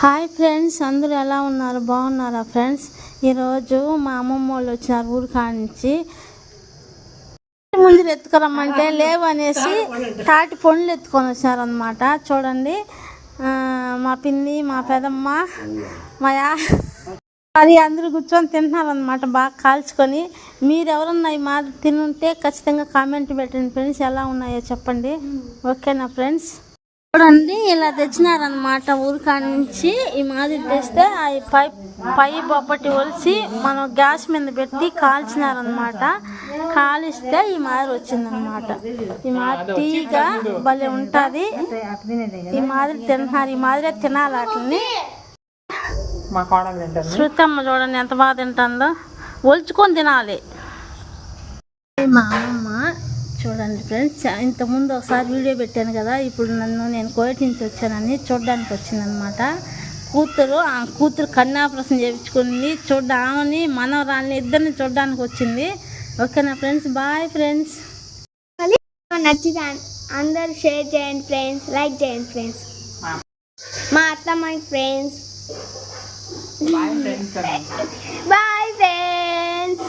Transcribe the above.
Hi friends, అందరూ ఎలా ఉన్నారు? బాగున్నారా ఫ్రెండ్స్? ఈరోజు మా అమ్మమ్మ వాళ్ళు వచ్చినారు ఊరి కానించి. ముందు ఎత్తుకురమ్మంటే లేవు అనేసి తాటి పండ్లు ఎత్తుకొని వచ్చినారనమాట. చూడండి, మా పిన్ని, మా పెదమ్మ, మా అది అందరూ కూర్చొని తింటున్నారనమాట, బాగా కాల్చుకొని. మీరు ఎవరన్నా ఈ మాదిరి తినుంటే ఖచ్చితంగా కామెంట్ పెట్టండి ఫ్రెండ్స్, ఎలా ఉన్నాయో చెప్పండి. ఓకేనా ఫ్రెండ్స్? చూడండి, ఇలా తెచ్చినారనమాట ఊరికా నుంచి. ఈ మాదిరి తెస్తే పై బొప్పటి ఒలిచి మనం గ్యాస్ మీద పెట్టి కాల్చినారనమాట. కాలిస్తే ఈ మాదిరి వచ్చిందనమాట. ఈ మాదిరి టీగా భలే ఉంటుంది. ఈ మాదిరి తింటున్నారు, ఈ మాదిరి తినాలి వాటిని. శృతమ్మ చూడండి ఎంత బాగా తింటుందో, ఒలుచుకొని తినాలి. మా అమ్మ చూడండి ఫ్రెండ్స్, ఇంతకుముందు ఒకసారి వీడియో పెట్టాను కదా, ఇప్పుడు నేను కోయట్ నుంచి వచ్చానని చూడడానికి వచ్చిందనమాట. కూతురు కన్యాప్రసం చేయించుకుంది. ఆమెని మనవరాల్ని ఇద్దరిని చూడడానికి వచ్చింది. ఓకేనా ఫ్రెండ్స్? Bye friends. నచ్చితే అందరు షేర్ చేయండి ఫ్రెండ్స్, లైక్ చేయండి ఫ్రెండ్స్. మా అత్తమ్మ ఫ్రెండ్స్, బాయ్ ఫ్రెండ్స్.